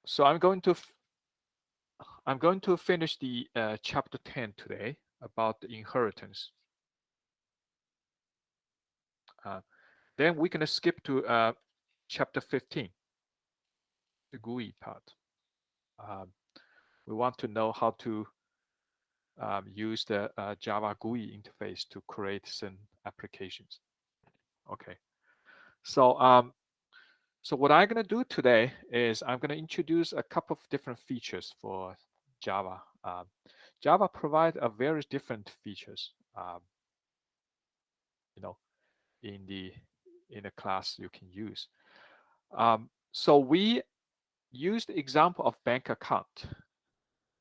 So I'm going to finish the chapter 10 today about the inheritance. Then we're going to skip to chapter 15, the GUI part. We want to know how to use the Java GUI interface to create some applications. Okay, so so what I'm going to do today is I'm going to introduce a couple of different features for Java. Java provides a very different features, you know, in the class you can use. So we used the example of bank account,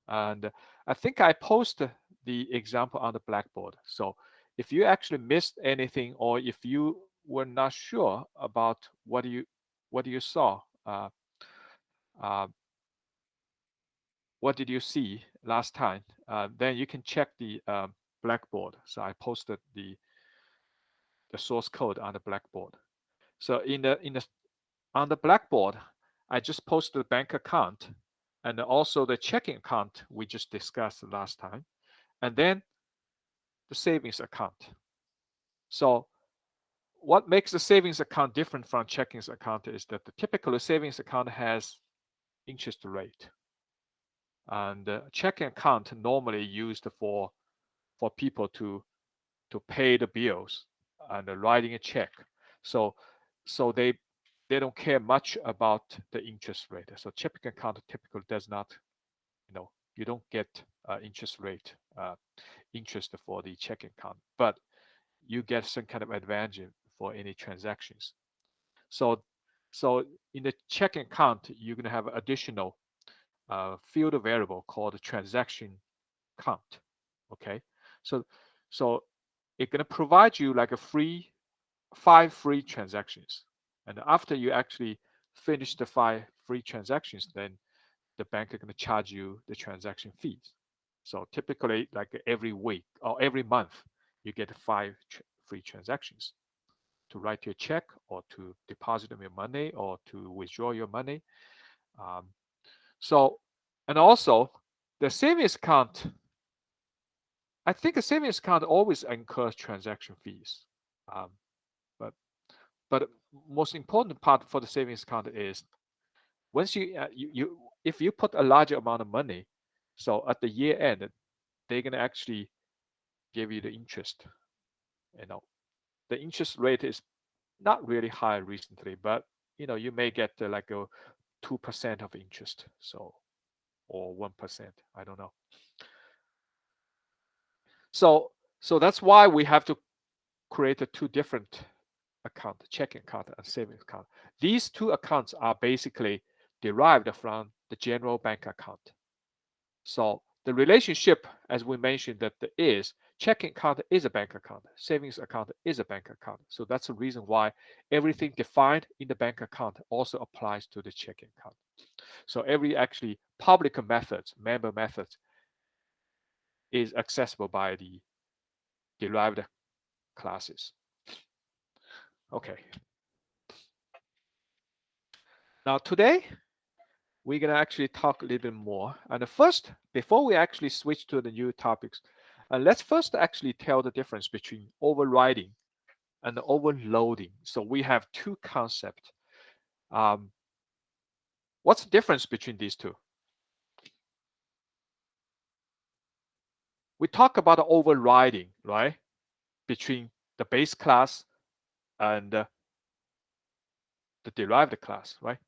and I think I posted the example on the Blackboard. So if you actually missed anything, or if you were not sure about what you saw, what did you see last time, then you can check the Blackboard. So I posted the source code on the Blackboard. So on the Blackboard, I just posted the bank account and also the checking account we just discussed last time, and then the savings account. So what makes the savings account different from checking account is that the typical savings account has interest rate, and the checking account normally used for people to pay the bills and writing a check. So they don't care much about the interest rate. So checking account typically does not, you don't get interest rate interest for the checking account, but you get some kind of advantage for any transactions. So in the checking account, you're going to have additional field variable called transaction count. Okay, so it's going to provide you like a 5 free transactions, and after you actually finish the 5 free transactions, then the bank is going to charge you the transaction fees. So typically, like every week or every month, you get 5 free transactions to write your check, or to deposit your money, or to withdraw your money. Um, so, and also the savings account, I think a savings account always incurs transaction fees. Um, but most important part for the savings account is once you if you put a larger amount of money, so at the year end, they're gonna actually give you the interest. You know, the interest rate is not really high recently, but you may get like a 2% of interest, so, or 1%, I don't know. So that's why we have to create a 2 different account, checking account and savings account. These 2 accounts are basically derived from the general bank account. So the relationship, as we mentioned, that the is checking account is a bank account, savings account is a bank account. So that's the reason why everything defined in the bank account also applies to the checking account. So every actually public methods, member methods, is accessible by the derived classes. Okay. Now today, we're going to actually talk a little bit more. And first, before we actually switch to the new topics, let's first actually tell the difference between overriding and overloading. So we have 2 concepts. What's the difference between these 2? We talk about overriding, right? Between the base class and the derived class, right?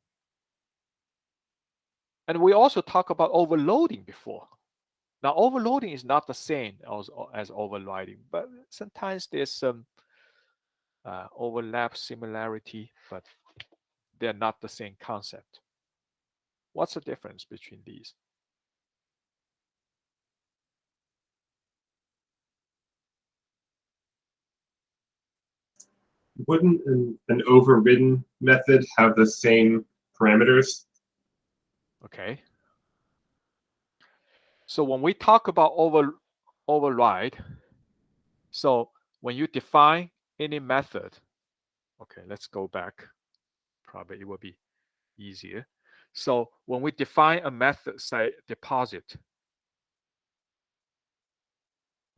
And we also talk about overloading before. Now, overloading is not the same as overriding, but sometimes there's some overlap, similarity, but they're not the same concept. What's the difference between these? Wouldn't an overridden method have the same parameters? Okay. So when we talk about override, so when you define any method, okay, let's go back. Probably it will be easier. So when we define a method, say deposit,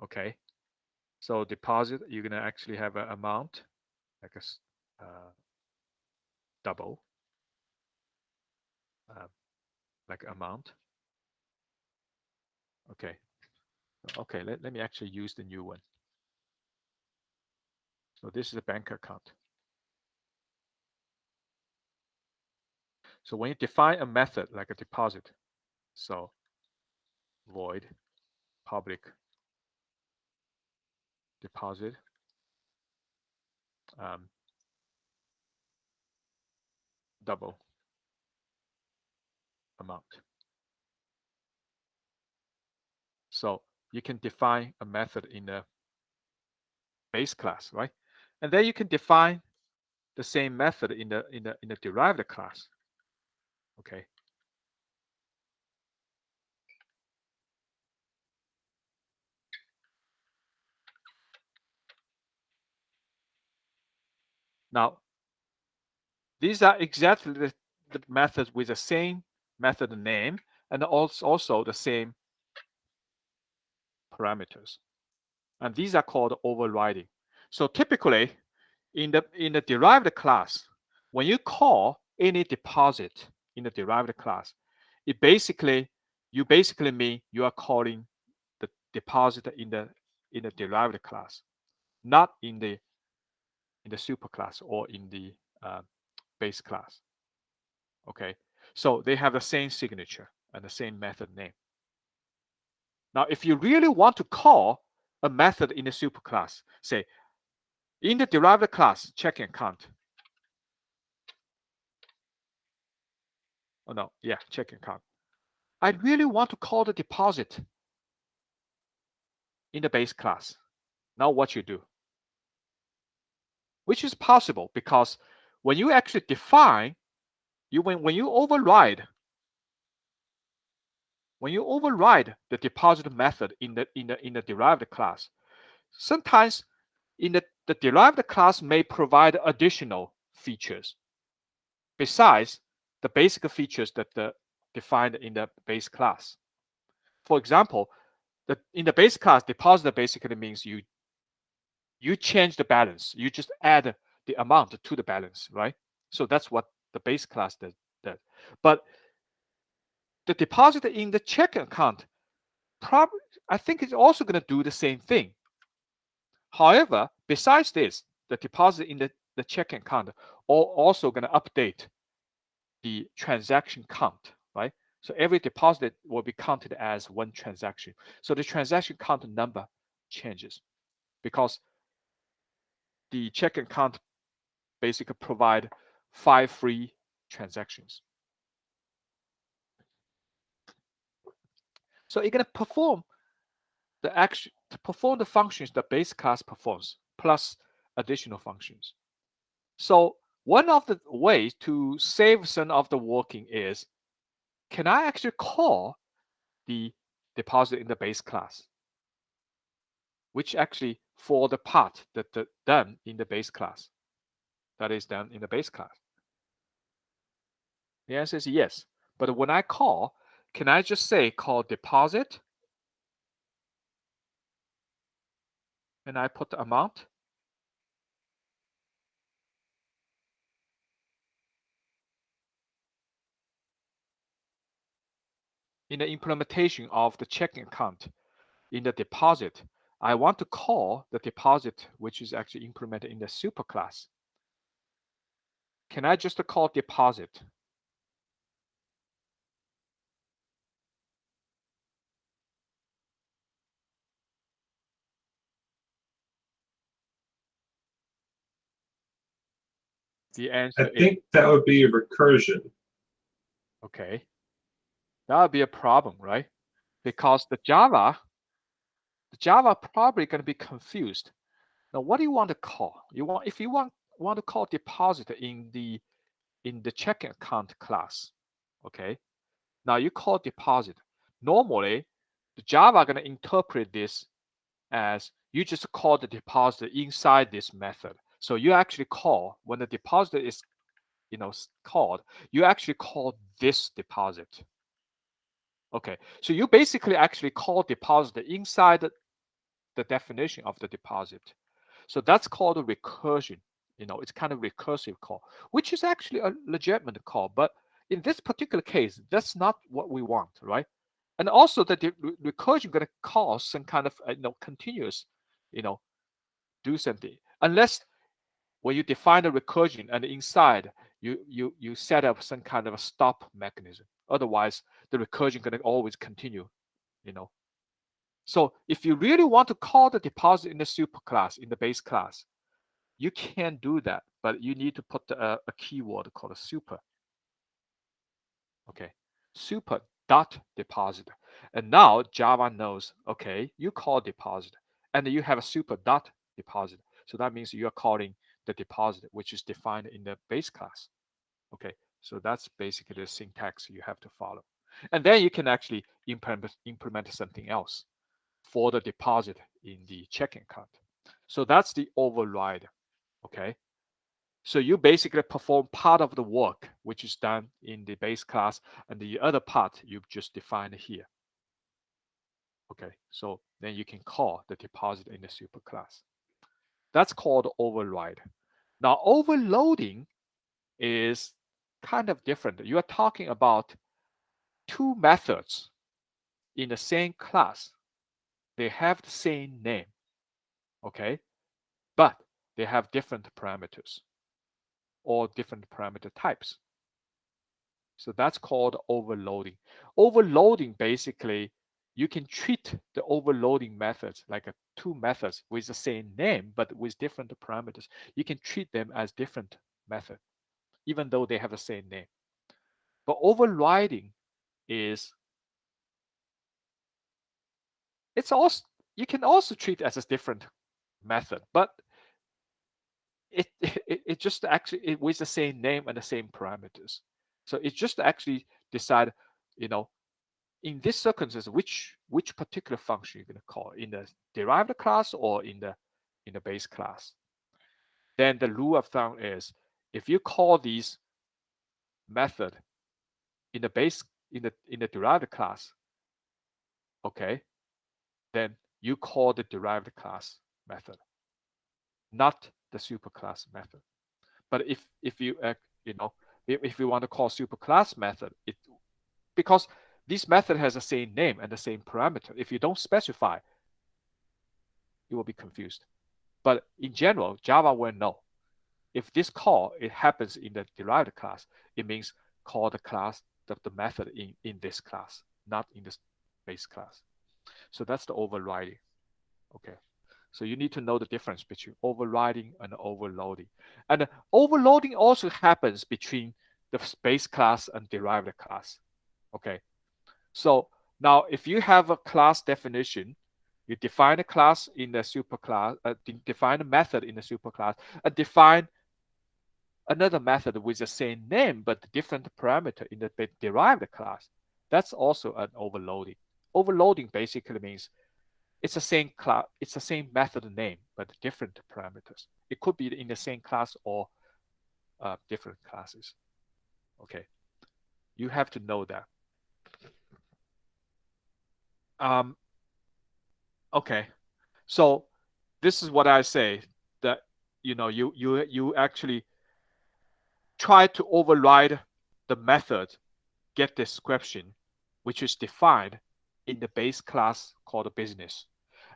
okay. So deposit, you're gonna actually have an amount, like a double, like amount. Okay. Okay, let me actually use the new one. So this is a bank account. So when you define a method like a deposit, so void public deposit, double amount. So you can define a method in the base class, right? And then you can define the same method in the derived class. Okay. Now, these are exactly the methods with the same method name and also the same parameters. And these are called overriding. So typically, in the derived class, when you call any deposit in the derived class, you basically mean you are calling the deposit in the derived class, not in the superclass or in the base class. Okay, so they have the same signature and the same method name. Now, if you really want to call a method in the superclass, say in the derived class checking account. Oh no, yeah, checking account. I really want to call the deposit in the base class. Now what you do, which is possible because when you actually define, when you override the deposit method in the derived class, sometimes in the derived class may provide additional features besides the basic features that defined in the base class. For example, in the base class, deposit basically means you change the balance. You just add the amount to the balance, right? So that's what the base class does. But the deposit in the checking account, probably I think it's also going to do the same thing. However, besides this, the deposit in the checking account are also going to update the transaction count, right? So every deposit will be counted as one transaction. So the transaction count number changes because the checking account basically provide 5 free transactions. So you're going to perform the functions the base class performs plus additional functions. So one of the ways to save some of the working is, can I actually call the deposit in the base class, which actually for the part that done in the base class, that is done in the base class? The answer is yes. But when I call, can I just say call deposit and I put the amount? In the implementation of the checking account in the deposit, I want to call the deposit, which is actually implemented in the superclass. Can I just call deposit? The answer I think that would be a recursion. Okay. That would be a problem, right? Because the Java probably going to be confused. Now, what do you want to call? If you want to call deposit in the checking account class, okay? Now you call deposit. Normally, the Java going to interpret this as you just call the deposit inside this method. So you actually call when the deposit is called, you actually call this deposit. Okay, so you basically actually call deposit inside the definition of the deposit. So that's called a recursion. It's kind of recursive call, which is actually a legitimate call. But in this particular case, that's not what we want, right? And also that the recursion going to cause some kind of continuous, do something. Unless when you define the recursion and inside you set up some kind of a stop mechanism. Otherwise, the recursion going to always continue. So if you really want to call the deposit in the superclass, in the base class, you can do that, but you need to put a keyword called a super. Okay, super dot deposit. And now Java knows, okay, you call deposit and you have a super dot deposit. So that means you are calling the deposit, which is defined in the base class. Okay, so that's basically the syntax you have to follow. And then you can actually implement something else for the deposit in the checking account. So that's the override. Okay, so you basically perform part of the work which is done in the base class, and the other part you've just defined here. Okay, so then you can call the deposit in the superclass. That's called override. Now overloading is kind of different. You are talking about two methods in the same class. They have the same name, okay, but they have different parameters or different parameter types. So that's called overloading. Overloading, basically, you can treat the overloading methods like two methods with the same name, but with different parameters. You can treat them as different methods, even though they have the same name. But overriding is, it's also, you can also treat it as a different method, but it just actually with the same name and the same parameters. So it just actually decide, in this circumstance, which particular function you're going to call in the derived class or in the base class. Then the rule of thumb is, if you call these method in the base in the derived class, okay, then you call the derived class method, not the superclass method. But if you if you want to call superclass method, because this method has the same name and the same parameter. If you don't specify, you will be confused. But in general, Java will know. If this call, it happens in the derived class, it means call the class, the method in this class, not in this base class. So that's the overriding. Okay. So you need to know the difference between overriding and overloading. And overloading also happens between the base class and derived class. Okay. So now if you have a class definition, you define a class in the superclass, define a method in the superclass, and define another method with the same name but different parameter in the derived class. That's also an overloading. Overloading basically means it's the same class, it's the same method name, but different parameters. It could be in the same class or different classes. Okay, you have to know that. Okay, so this is what I say, that you actually try to override the method get description, which is defined in the base class called business.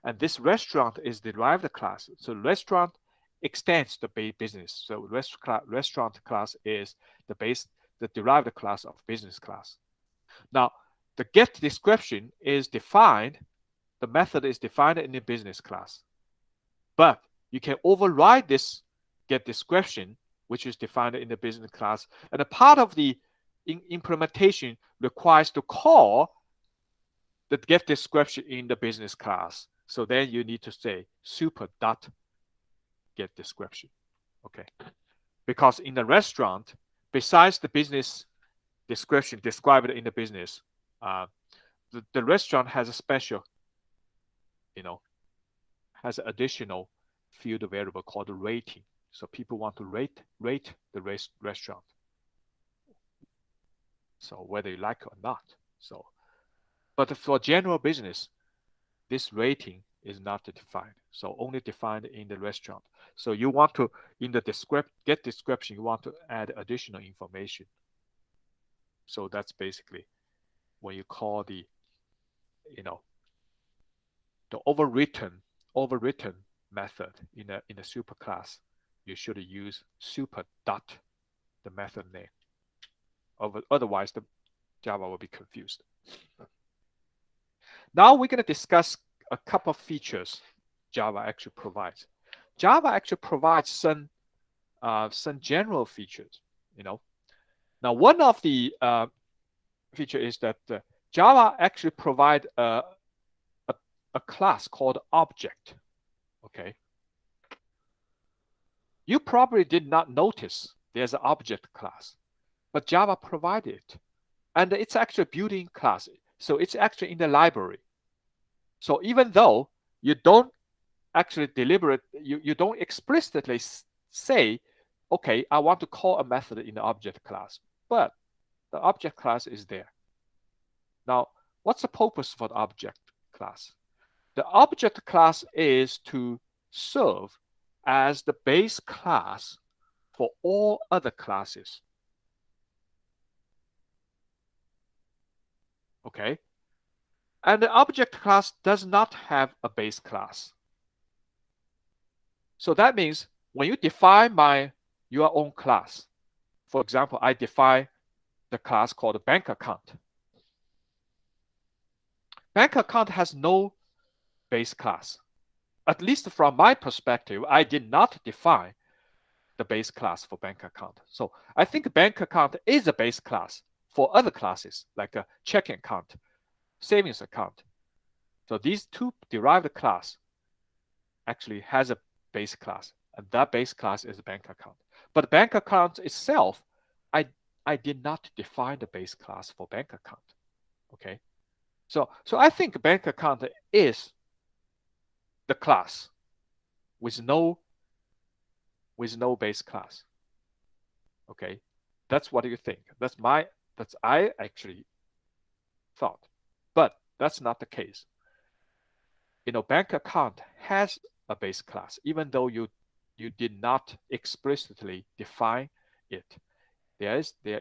And this restaurant is derived class. So restaurant extends the business. So restaurant class is the derived class of business class. Now, the get description is defined, the method is defined in the business class. But you can override this get description, which is defined in the business class. And a part of the implementation requires to call the get description in the business class. So then you need to say super dot get description. Okay. Because in the restaurant, besides the business description described in the business, the restaurant has a special, has an additional field variable called rating. So people want to rate the restaurant. So whether you like it or not. So, but for general business, this rating is not defined. So only defined in the restaurant. So you want to, in the get description, you want to add additional information. So that's basically when you call the, the overwritten method in a superclass, you should use super dot the method name. Otherwise, the Java will be confused. Now we're going to discuss a couple of features Java actually provides. Java actually provides some general features. Now one of the feature is that Java actually provide a class called object. Okay. You probably did not notice there's an object class, but Java provided it. And it's actually a built-in class. So it's actually in the library. So even though you don't actually you don't explicitly say, okay, I want to call a method in the object class, but the object class is there. Now, what's the purpose for the object class? The object class is to serve as the base class for all other classes. Okay? And the object class does not have a base class. So that means when you define your own class, for example, I define the class called bank account. Bank account has no base class. At least from my perspective, I did not define the base class for bank account. So I think bank account is a base class for other classes like a checking account, savings account. So these two derived class actually has a base class, and that base class is a bank account. But bank account itself, I did not define the base class for bank account. Okay, so I think bank account is the class with no base class. Okay, that's what you think. That's I actually thought, but that's not the case. Bank account has a base class, even though you did not explicitly define it. There is a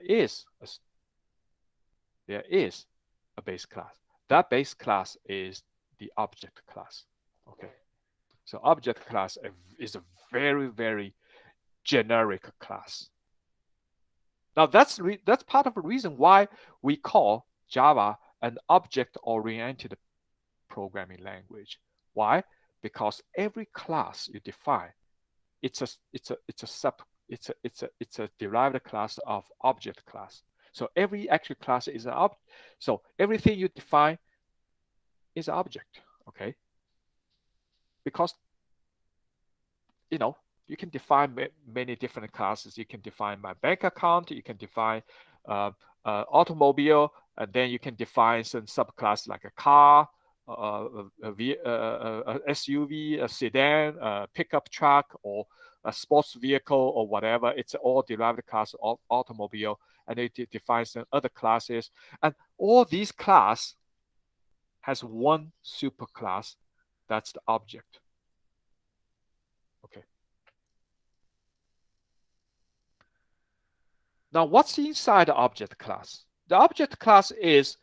base class. That base class is the object class. Okay, so object class is a very, very generic class. Now that's part of the reason why we call Java an object-oriented programming language. Why? Because every class you define, it's a derived class of object class. So every actual class is an object. So everything you define is an object. Okay. Because you can define many different classes. You can define my bank account. You can define automobile, and then you can define some subclass like a car, a SUV, a sedan, a pickup truck, or a sports vehicle, or whatever. It's all derived class of automobile, and it defines some other classes. And all these class has one superclass. That's the object. Okay. Now, what's inside the object class? The object class is,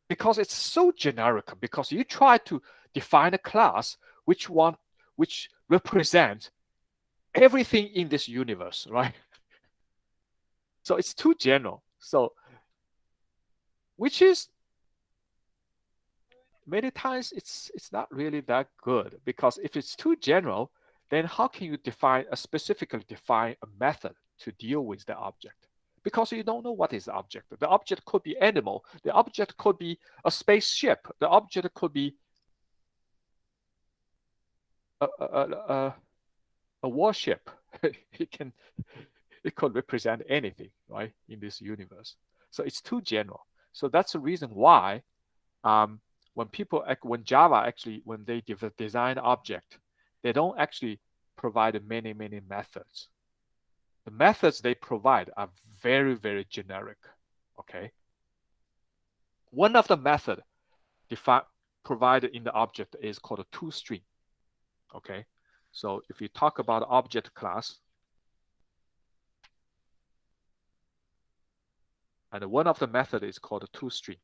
because it's so generic, because you try to define a class which represents everything in this universe, right? So it's too general. So, which is many times it's not really that good, because if it's too general, then how can you specifically define a method to deal with the object? Because you don't know what is the object. The object could be animal. The object could be a spaceship. The object could be a warship. It could represent anything, right, in this universe. So it's too general. So that's the reason why when Java actually, when they design object, they don't actually provide many methods. The methods they provide are very, very generic. Okay. One of the method provided in the object is called a toString. Okay. So if you talk about object class, and one of the method is called a toString.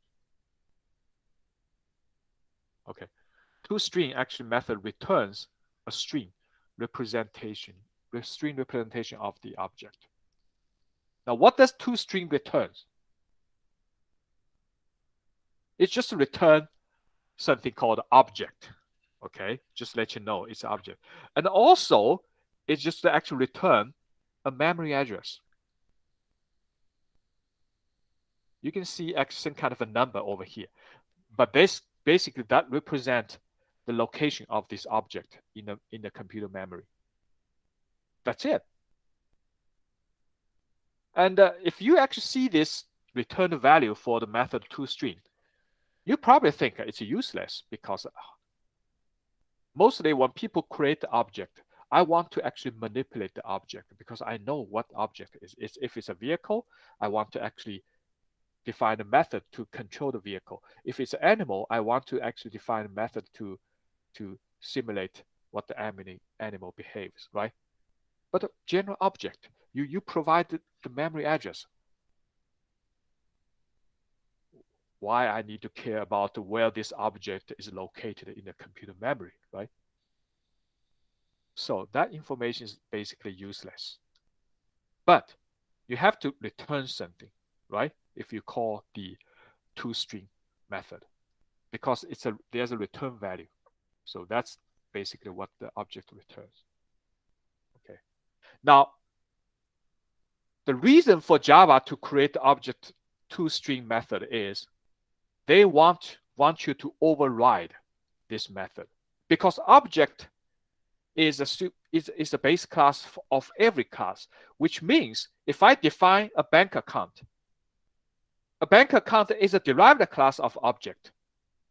Okay. ToString actually method returns a string representation of the object. Now, what does ToString returns? It's just to return something called object. Okay, just let you know it's object. And also, it's just to actually return a memory address. You can see some kind of a number over here. But basically, that represents the location of this object in the computer memory. That's it. And if you actually see this return value for the method toString, you probably think it's useless because mostly when people create the object, I want to actually manipulate the object because I know what object is. If it's a vehicle, I want to actually define a method to control the vehicle. If it's an animal, I want to actually define a method to simulate what the animal behaves, right? But a general object, you provide the memory address. Why I need to care about where this object is located in the computer memory, right? So that information is basically useless. But you have to return something, right? If you call the toString method, because there's a return value. So that's basically what the object returns. Okay. Now, the reason for Java to create the object toString method is they want you to override this method because object is a base class of every class, which means if I define a bank account is a derived class of object.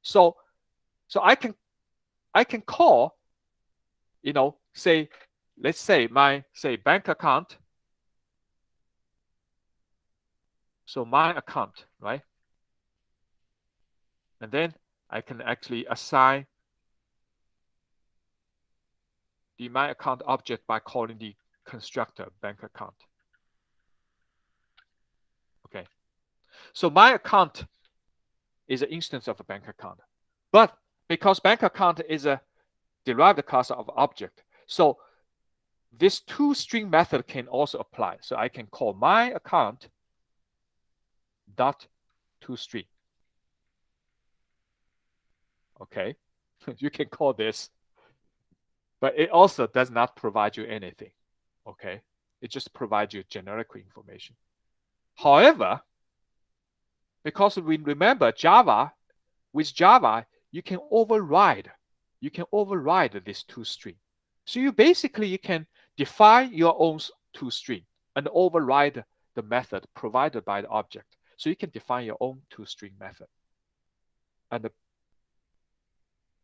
So I can call, let's say my bank account. So my account, right? And then I can actually assign the my account object by calling the constructor bank account. Okay. So my account is an instance of a bank account. But because bank account is a derived class of object, so this toString method can also apply. So I can call my account dot toString. Okay. You can call this, but it also does not provide you anything. Okay. It just provides you generic information. However, because we remember with Java, you can override this toString. So you can define your own toString and override the method provided by the object. So you can define your own toString method and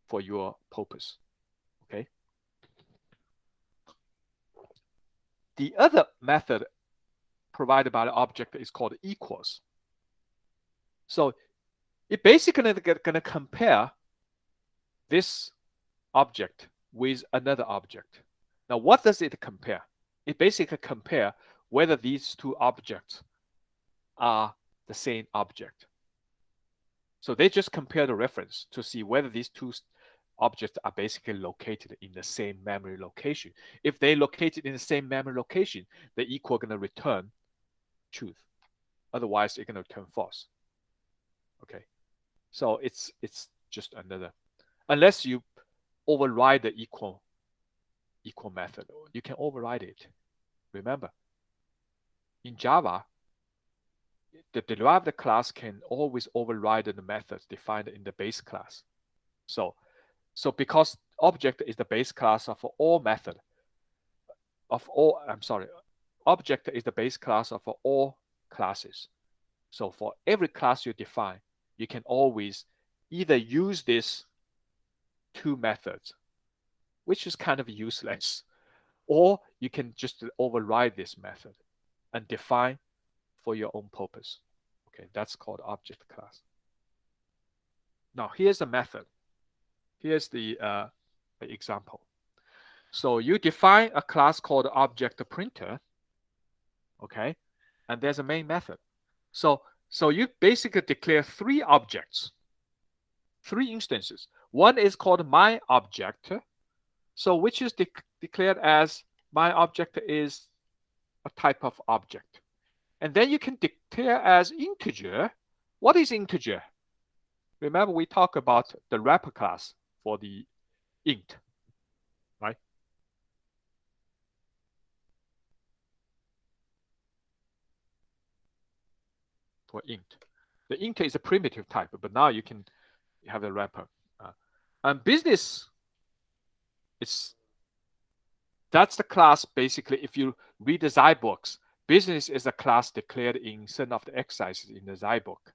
for your purpose. Okay. The other method provided by the object is called equals. So it basically going to compare this object with another object. Now, what does it compare? It basically compare whether these two objects are the same object. So they just compare the reference to see whether these two objects are basically located in the same memory location. If they located in the same memory location, the equal going to return truth. Otherwise, it's going to return false. Okay. So it's just another, unless you override the equal method, you can override it. Remember, in Java, the derived class can always override the methods defined in the base class. So because object is the base class of all object is the base class of all classes. So for every class you define, you can always either use these two methods, which is kind of useless, or you can just override this method and define for your own purpose. Okay, that's called object class. Now here's the method. Here's the example. So you define a class called object printer, okay, and there's a main method. So you basically declare three objects, three instances. One is called my object, so which is declared as my object is a type of object. And then you can declare as integer. What is integer? Remember we talked about the wrapper class for the int, right? For int. The int is a primitive type, but now you can have a wrapper. And business, that's the class basically. If you read the Xi books, business is a class declared in certain of the exercises in the Xi book.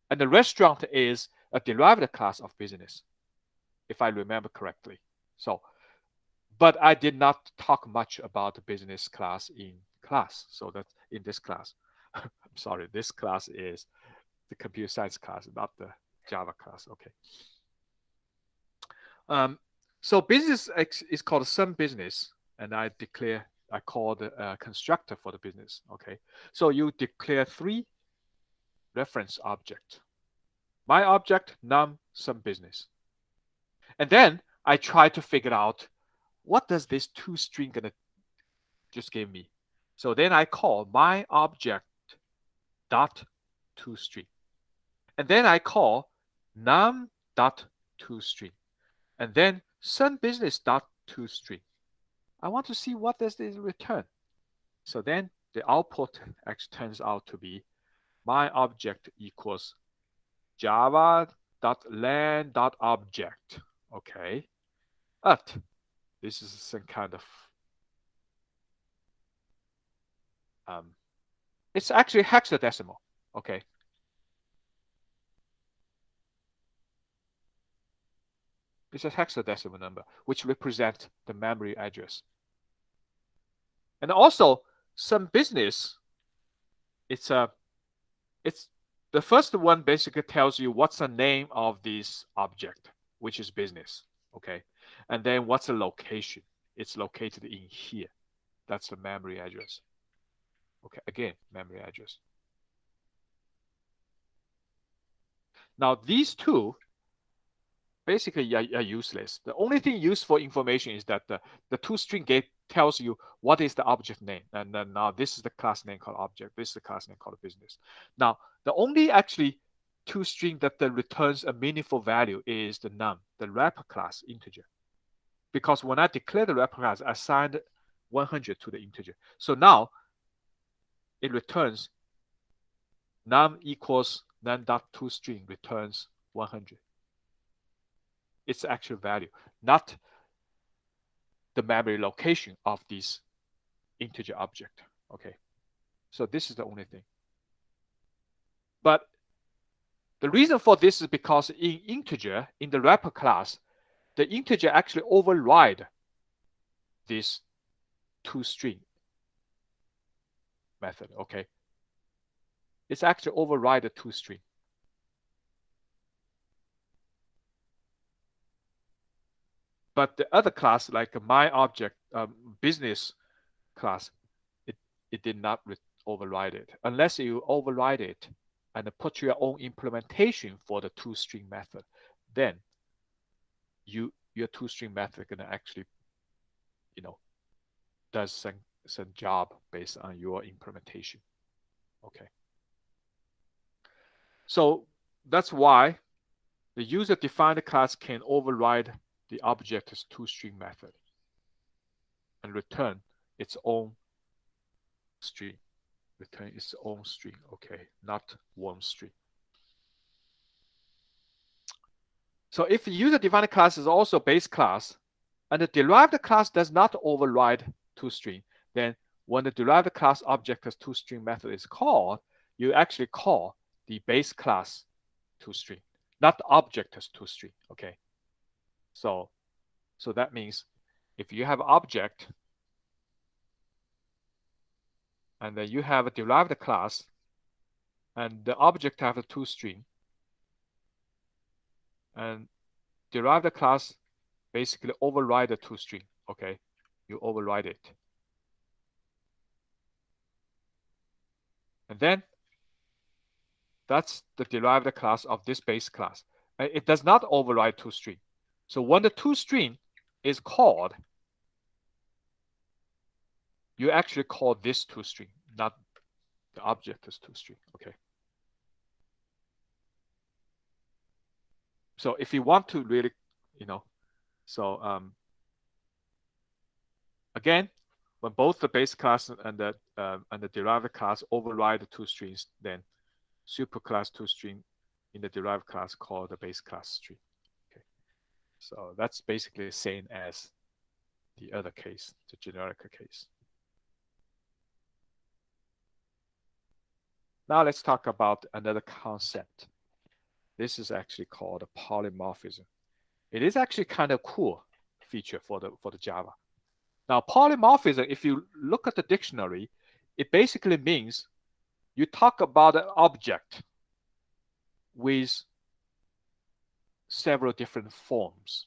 And the restaurant is a derived class of business, if I remember correctly. So, but I did not talk much about the business class in class. So that's in this class. I'm sorry, this class is the computer science class, not the Java class. Okay. So business is called some business, and I call the constructor for the business. Okay. So you declare three reference objects. My object, num, some business. And then I try to figure out what does this toString gonna just give me. So then I call my object dot toString. And then I call num dot toString. And then some business dot toString. I want to see what does this return. So then the output actually turns out to be my object equals java.len.object. Okay. But this is some kind of it's actually hexadecimal. Okay. It's a hexadecimal number, which represents the memory address. And also some business, it's the first one basically tells you what's the name of this object, which is business. Okay. And then what's the location? It's located in here. That's the memory address. Okay, again, memory address. Now these two basically are useless. The only thing used for information is that the toString gate tells you what is the object name. And then now this is the class name called object. This is the class name called business. Now, the only actually toString that returns a meaningful value is the num, the wrapper class integer. Because when I declare the wrapper class, I assigned 100 to the integer. So now it returns num equals num.toString returns 100. Its actual value, not the memory location of this integer object. Okay, so this is the only thing. But the reason for this is because in integer, in the wrapper class, the integer actually override this toString method. Okay, it's actually override the toString. But the other class, like my object business class, it did not override it. Unless you override it and put your own implementation for the toString method, then your toString method gonna actually, does some job based on your implementation. Okay. So that's why the user-defined class can override the object's toString method and return its own string. Return its own string. Okay, not one string. So if the user-defined class is also base class, and the derived class does not override toString, then when the derived class object's toString method is called, you actually call the base class toString, not the object's toString. Okay. So that means if you have object and then you have a derived class, and the object have a toString, and derived class basically override the toString. Okay, you override it, and then that's the derived class of this base class. It does not override toString. So when the toString is called, you actually call this toString, not the object as toString. Okay. So if you want to really, so again, when both the base class and the derived class override the toStrings, then superclass toString in the derived class called the base class string. Okay. So that's basically the same as the other case, the generic case. Now let's talk about another concept. This is actually called polymorphism. It is actually kind of cool feature for the Java. Now, polymorphism, if you look at the dictionary, it basically means you talk about an object with several different forms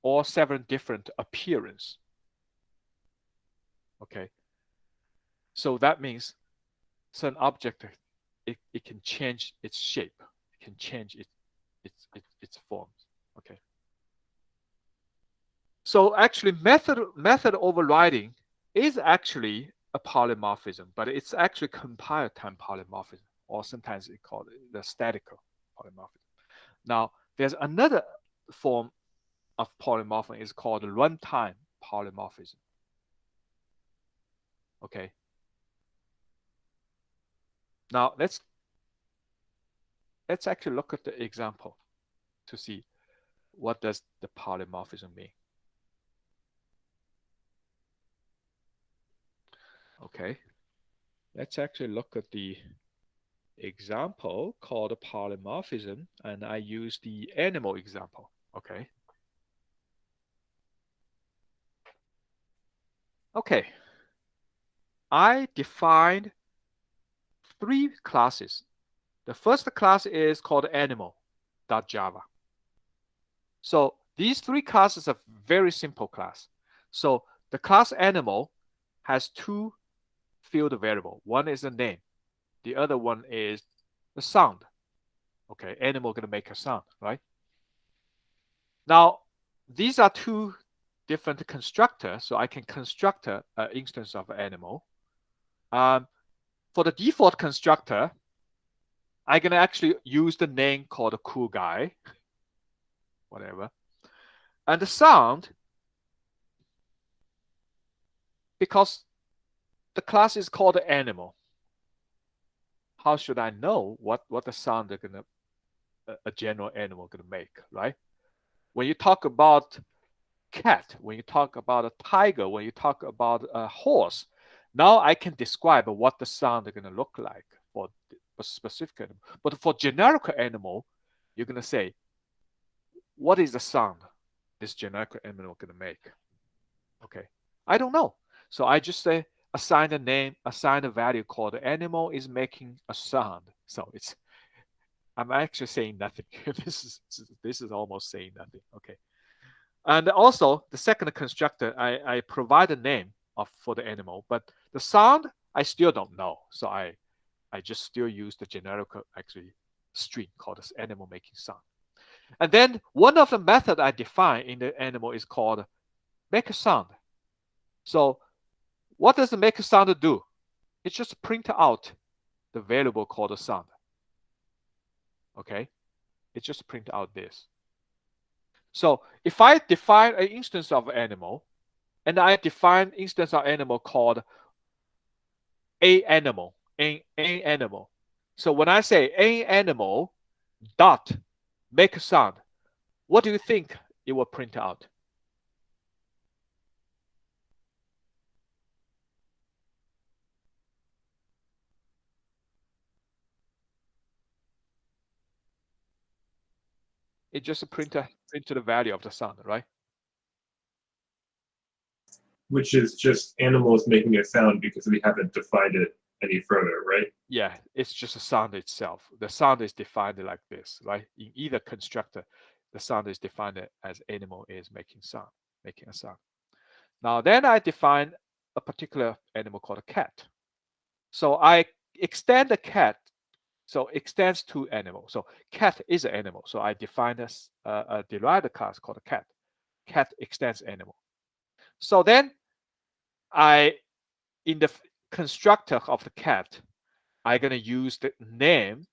or several different appearance. Okay. So that means certain object, it can change its shape, it can change its forms. Okay. So actually method overriding is actually a polymorphism, but it's actually compile time polymorphism, or sometimes we call it the statical polymorphism. Now, there's another form of polymorphism is called runtime polymorphism. Okay. Now let's actually look at the example to see what does the polymorphism mean. Okay, let's actually look at the example called polymorphism, and I use the animal example. Okay. Okay. I defined 3 classes. The first class is called animal.java. So these 3 classes are very simple class. So the class animal has 2 field variable. One is a name. The other one is the sound. Okay, animal gonna make a sound, right? Now, these are 2 different constructors, so I can construct an instance of an animal. For the default constructor, I'm gonna actually use the name called a cool guy, whatever. And the sound, because the class is called animal, how should I know what the sound they're gonna a general animal gonna make, right? When you talk about cat, when you talk about a tiger, when you talk about a horse, now I can describe what the sound they're gonna look like for a specific animal. But for generic animal, you're gonna say, what is the sound this generic animal gonna make? Okay, I don't know. So I just say assign a name, assign a value called animal is making a sound. So I'm actually saying nothing. this is almost saying nothing. Okay. And also the second constructor, I provide a name for the animal, but the sound I still don't know. So I just still use the generic actually string called this animal making sound. And then one of the method I define in the animal is called make a sound. So what does the make a sound do? It just print out the variable called sound. Okay, it just print out this. So if I define an instance of animal, and I define instance of animal called a animal, an animal. So when I say a animal dot make a sound, what do you think it will print out? It just print the value of the sound, right? Which is just animals making a sound because we haven't defined it any further, right? yeah, it's just a sound itself. The sound is defined like this, right? In either constructor, the sound is defined as animal is making a sound. Now then I define a particular animal called a cat. So I extend the cat, so extends to animal. So cat is an animal. So I define a derived class called a cat. Cat extends animal. So then in the constructor of the cat, I'm going to use the name,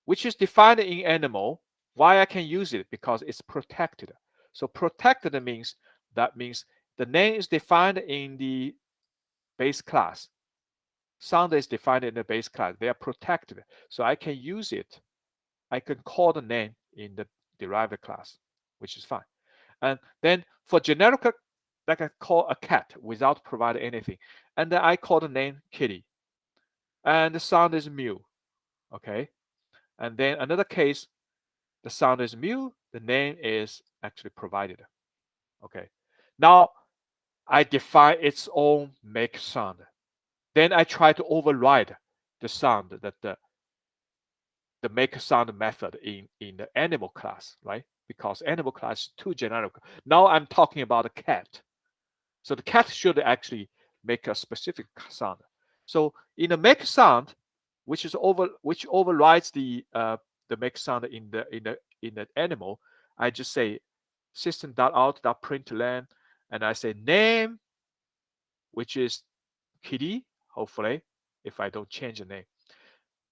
which is defined in animal. Why I can use it? Because it's protected. So protected means the name is defined in the base class. Sound is defined in the base class. They are protected. So I can use it. I can call the name in the derived class, which is fine. And then for generic, I can call a cat without providing anything. And then I call the name kitty. And the sound is mew. Okay. And then another case, the sound is mew, the name is actually provided. Okay. Now I define its own make sound. Then I try to override the sound that the make sound method in the animal class, right? Because animal class is too generic. Now I'm talking about a cat. So the cat should actually make a specific sound. So in the make sound, which overrides the make sound in the animal, I just say system.out.println, and I say name, which is kitty, hopefully, if I don't change the name,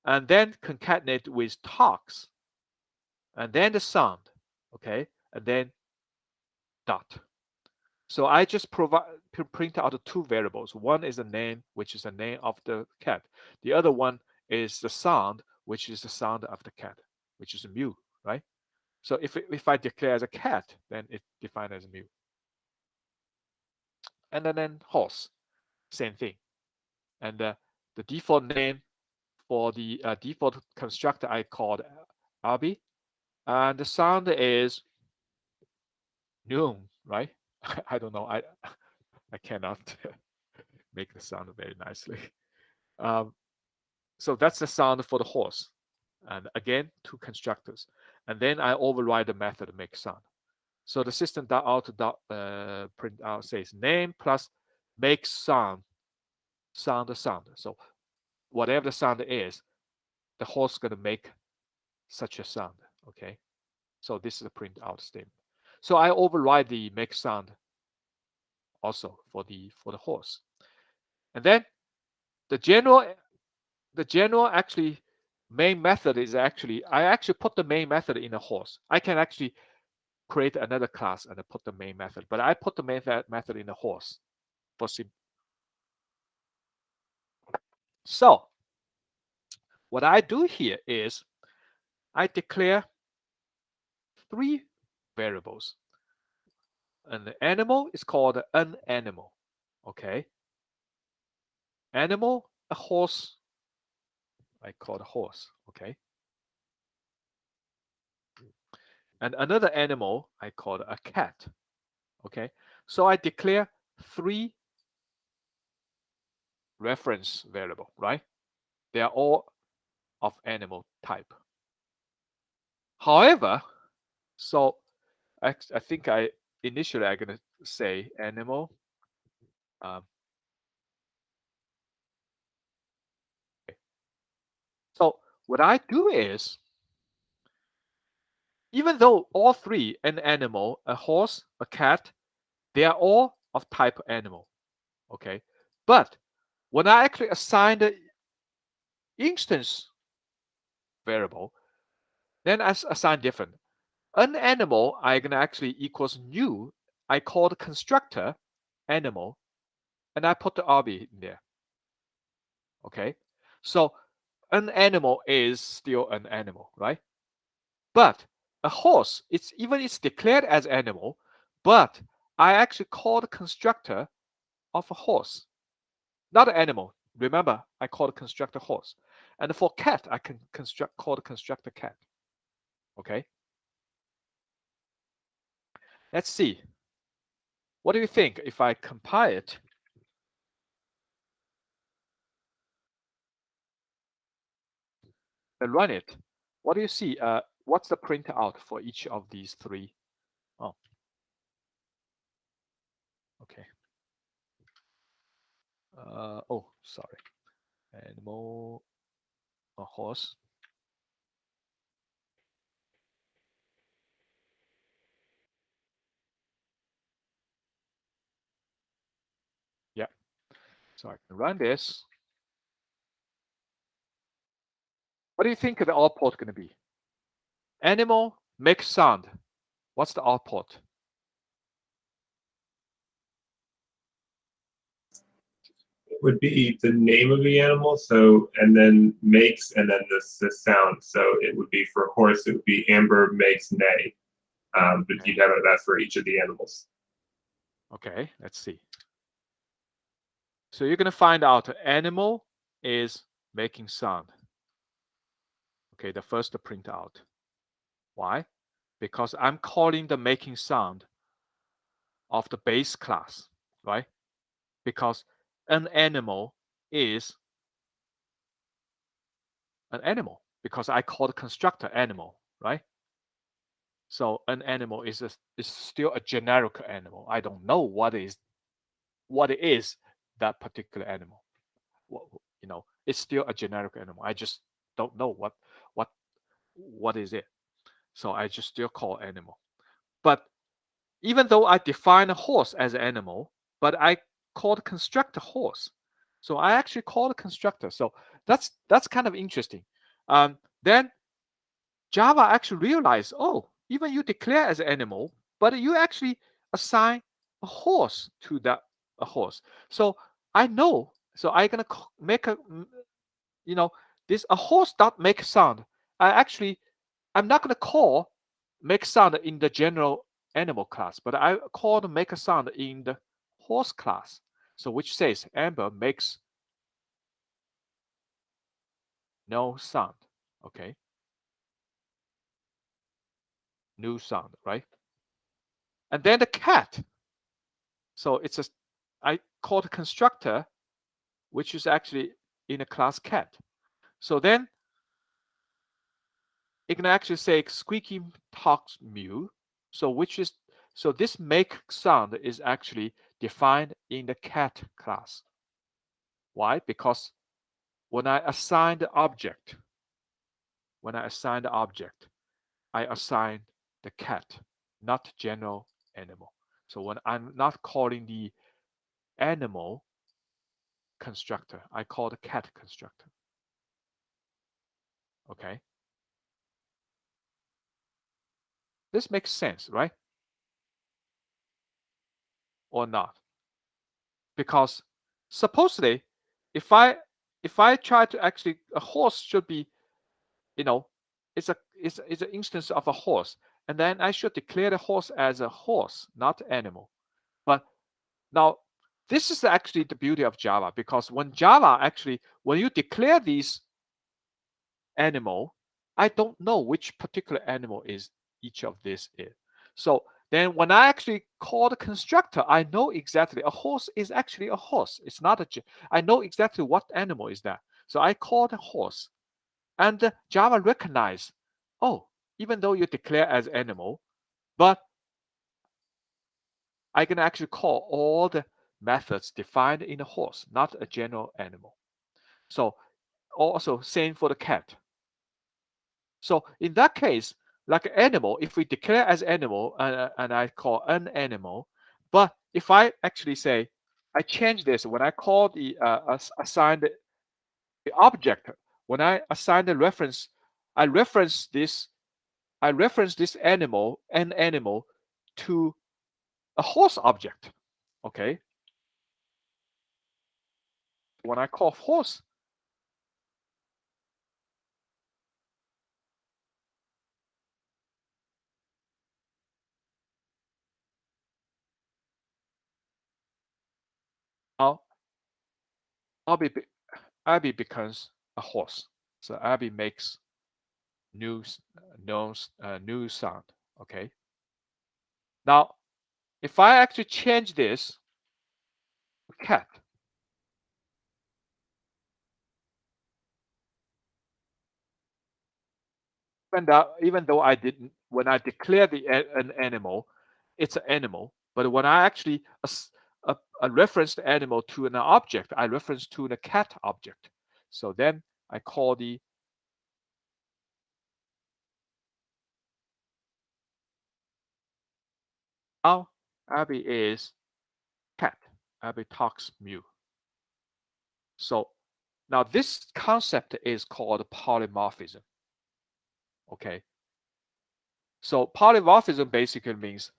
and then concatenate with talks, and then the sound, okay, and then dot. So I just print out the two variables. One is the name, which is the name of the cat. The other one is the sound, which is the sound of the cat, which is a mew, right? So if I declare as a cat, then it's defined as a mew. And then horse, same thing. And the default name for the default constructor I called Arby, and the sound is noon, right? I don't know. I cannot make the sound very nicely. So that's the sound for the horse. And again, two constructors. And then I override the method make sound. So the system.out.print out says name plus make sound. So whatever the sound is, the horse is going to make such a sound. Okay. So this is a print out statement. So I override the make sound also for the horse. And then the general actually main method is I actually put the main method in a horse. I can actually create another class and put the main method, but I put the main method in a horse for So what I do here is I declare three variables. An animal is called an animal. Okay. Animal, a horse. I call it a horse. Okay. And another animal, I call it a cat. Okay. So I declare three reference variable, right? They are all of animal type. However, so I think initially I'm gonna say animal. Okay. So what I do is, even though all three, an animal, a horse, a cat, they are all of type animal. Okay. But when I actually assign the instance variable, then I assign different. An animal, I'm gonna actually equals new. I call the constructor animal, and I put the RB in there. Okay. So an animal is still an animal, right? But a horse, it's declared as animal, but I actually call the constructor of a horse, not an animal. Remember, I call the constructor horse. And for cat, I can call the constructor cat. Okay. Let's see. What do you think if I compile it? run it, what do you see? What's the printout for each of these three? Oh, okay. Oh, sorry. Animal, a horse. Yeah. So I can run this. What do you think the output going to be? Animal makes sound. What's the output? It would be the name of the animal, so and then makes and then the sound. So it would be for horse, it would be amber makes neigh. But Okay. you'd have that for each of the animals. Okay, let's see. So you're going to find out animal is making sound. Okay, the first print out. Why? Because I'm calling the making sound of the base class, right? Because an animal is an animal because I call the constructor animal, right? So an animal is still a generic animal. I don't know what it is that particular animal. You know, it's still a generic animal. I just don't know what is it. So I just still call animal. But even though I define a horse as an animal, but I call the constructor horse. So I actually call the constructor. So that's kind of interesting. Then Java actually realized, oh, even you declare as an animal, but you actually assign a horse to that a horse. So I know. So I'm gonna make a, you know, this a horse dot make sound. I'm not gonna call make sound in the general animal class, but I call the make a sound in the horse class. So which says Amber makes no sound. Okay, no sound, right? And then the cat. So I call the constructor, which is actually in a class cat. So then it can actually say squeaky talks mew. So this make sound is actually defined in the cat class. Why? Because when I assign the object, I assign the cat, not general animal. So when I'm not calling the animal constructor, I call the cat constructor. Okay. This makes sense, right? Or not? Because supposedly, if I try to actually a horse should be, you know, it's an instance of a horse, and then I should declare the horse as a horse, not animal. But now this is actually the beauty of Java, because when you declare these animal, I don't know which particular animal is each of this is. So then when I actually call the constructor, I know exactly a horse is actually a horse. It's not I know exactly what animal is that. So I call the horse, and Java recognize, oh, even though you declare as animal, but I can actually call all the methods defined in the horse, not a general animal. So also same for the cat. So in that case, like animal, if we declare as animal and I call an animal, but if I actually say, I change this when I call the assign the object, when I assign the reference, I reference this animal, an animal, to a horse object. Okay. When I call horse, I'll I'll be Abby becomes a horse. So Abby makes new new sound. Okay. Now, if I actually change this to cat, even though I didn't, when I declare an animal, it's an animal. But when I actually a reference the animal to an object, I reference to the cat object. So then I call the now Abby is cat. Abby talks mew. So now this concept is called polymorphism. Okay. So polymorphism basically means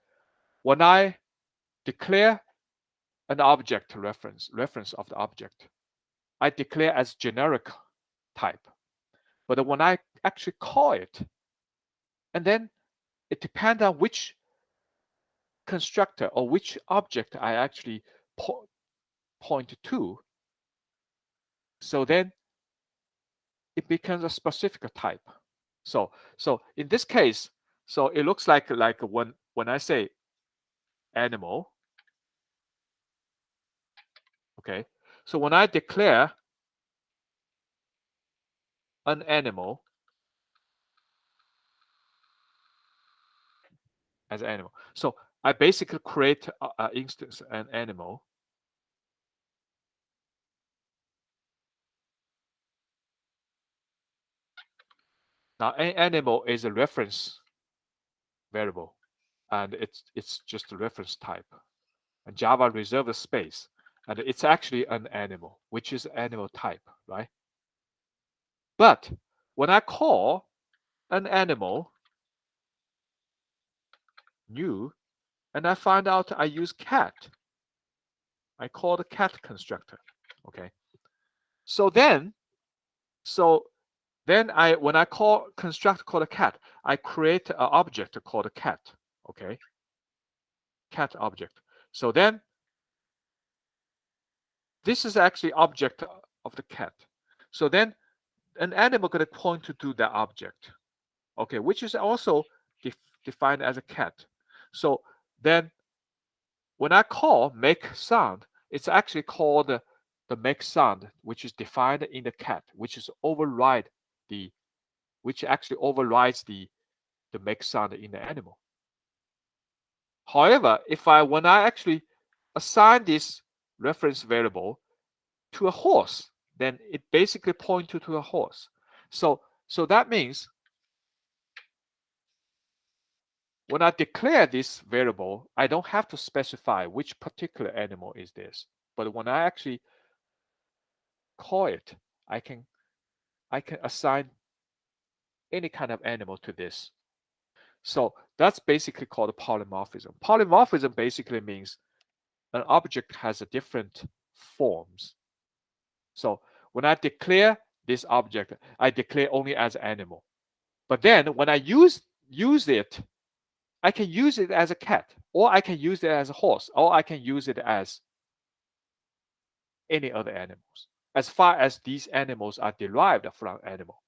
when I declare an object reference of the object, I declare as generic type. But when I actually call it, and then it depends on which constructor or which object I actually point to. So then it becomes a specific type. So in this case, so it looks like when I say animal, okay. So when I declare an animal as an animal, so I basically create an instance an animal. Now an animal is a reference variable, and it's just a reference type. And Java reserves a space, and it's actually an animal, which is animal type, right? But when I call an animal new, and I find out I use cat, I call the cat constructor. Okay. So then when I call constructor called a cat, I create an object called a cat. Okay. Cat object. So then this is actually object of the cat. So then an animal going to point to that object. Okay, which is also defined as a cat. So then when I call make sound, it's actually called the make sound, which is defined in the cat, which actually overrides the make sound in the animal. However, when I actually assign this reference variable to a horse, then it basically points to a horse. So that means when I declare this variable, I don't have to specify which particular animal is this. But when I actually call it, I can assign any kind of animal to this. So that's basically called polymorphism. Polymorphism basically means an object has a different forms. So when I declare this object, I declare only as animal. But then when I use it, I can use it as a cat, or I can use it as a horse, or I can use it as any other animals, as far as these animals are derived from animal,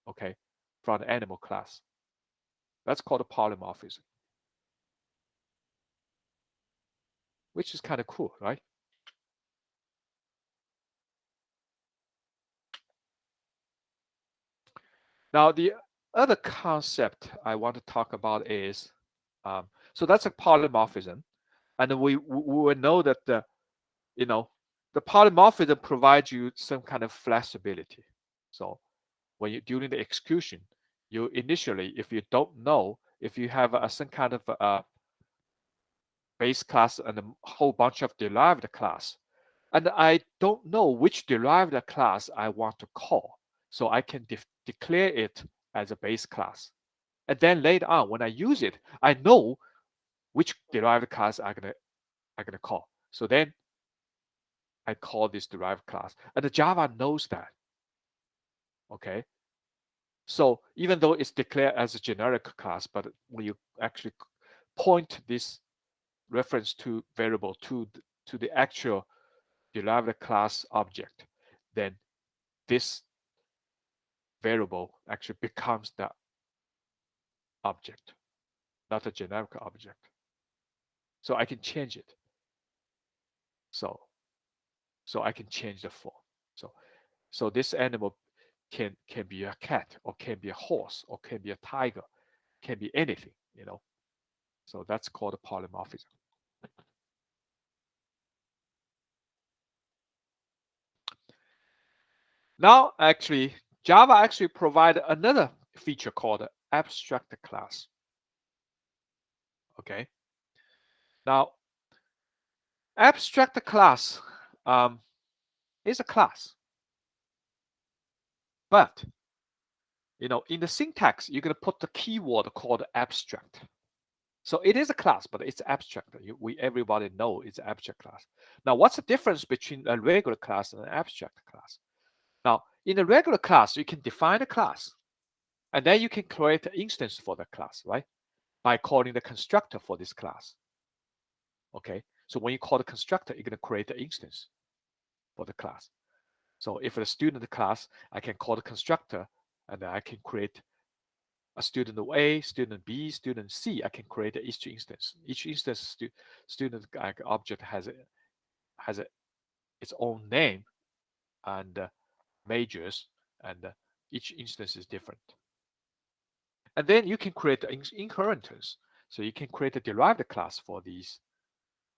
okay, from the animal class. That's called polymorphism, which is kind of cool, right? Now, the other concept I want to talk about is, so that's a polymorphism, and we will know that the polymorphism provides you some kind of flexibility. So when you during the execution, you initially, if you don't know, if you have some kind of base class and a whole bunch of derived class, and I don't know which derived class I want to call, so I can declare it as a base class. And then later on, when I use it, I know which derived class I'm gonna call. So then I call this derived class, and the Java knows that. Okay. So even though it's declared as a generic class, but when you actually point this reference to variable to the actual derived class object, then this variable actually becomes the object, not a generic object. So I can change it. So I can change the form. So this animal can be a cat, or can be a horse, or can be a tiger, can be anything, So that's called polymorphism. Now, actually, Java actually provide another feature called abstract class. Okay. Now, abstract class is a class, but in the syntax, you're going to put the keyword called abstract. So it is a class, but it's abstract. Everybody know it's an abstract class. Now, what's the difference between a regular class and an abstract class? Now, in a regular class, you can define a class, and then you can create an instance for the class, right? By calling the constructor for this class. Okay, so when you call the constructor, you're going to create an instance for the class. So if it's a student class, I can call the constructor, and then I can create a student A, student B, student C. I can create each instance. Each instance student object has its own name and majors, and each instance is different. And then you can create inheritance. So you can create a derived class for these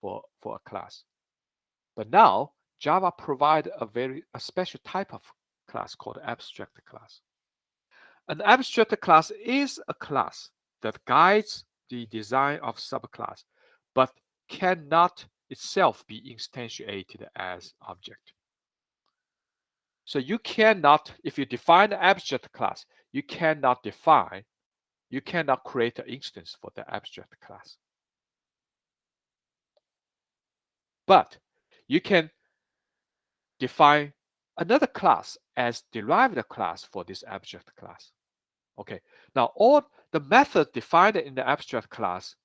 for a class. But now Java provide a special type of class called abstract class. An abstract class is a class that guides the design of subclass, but cannot itself be instantiated as object. So you cannot, if you define the abstract class, you cannot create an instance for the abstract class. But you can define another class as derived class for this abstract class. Okay, now all the method defined in the abstract class,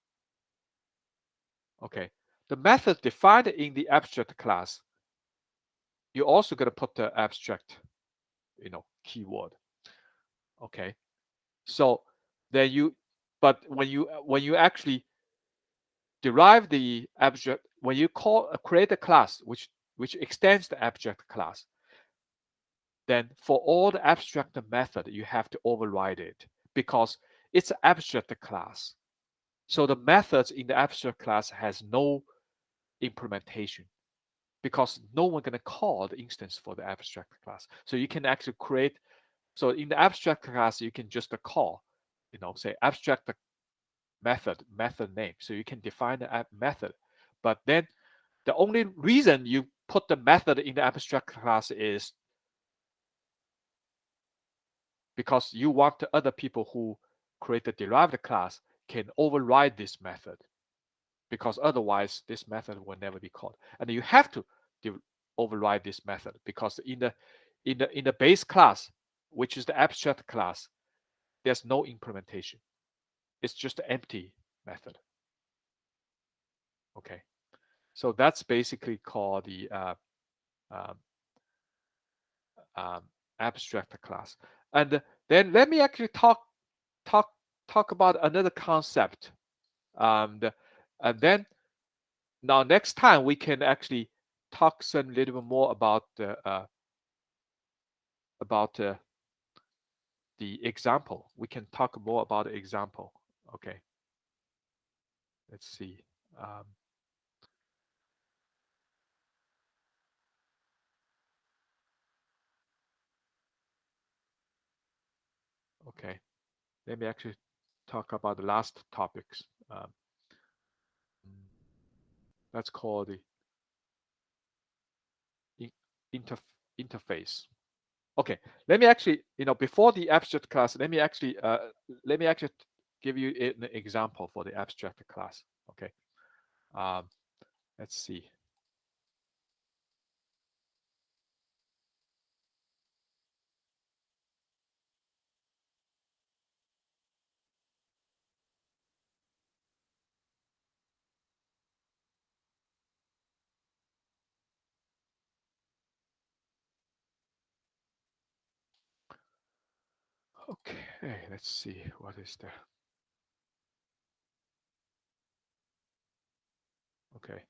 okay, the method defined in the abstract class, you're also going to put the abstract, keyword. Okay, so then but when you actually derive the abstract, when you create a class which extends the abstract class, then for all the abstract method, you have to override it because it's an abstract class. So the methods in the abstract class has no implementation because no one going to call the instance for the abstract class. So you can actually create, so in the abstract class, you can just call, say abstract method name. So you can define the method, but then the only reason you put the method in the abstract class is because you want the other people who create the derived class can override this method, because otherwise this method will never be called. And you have to override this method because in the base class, which is the abstract class, there's no implementation. It's just an empty method. Okay, so that's basically called the um, abstract class. And then let me actually talk about another concept. And then now next time we can actually talk some little bit more about the example. We can talk more about the example. Okay. Let's see. Okay. Let me actually talk about the last topics. That's called the interface. Okay. Let me actually, before the abstract class, let me actually give you an example for the abstract class. Okay. Let's see. Okay, let's see. What is there? Okay.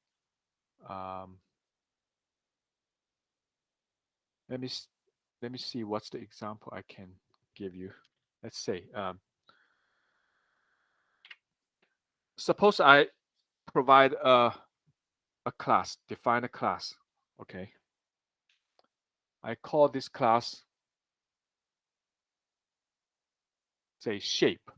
Let me let me see what's the example I can give you. Let's say, suppose I provide a class, define a class. Okay. I call this class, say, shape.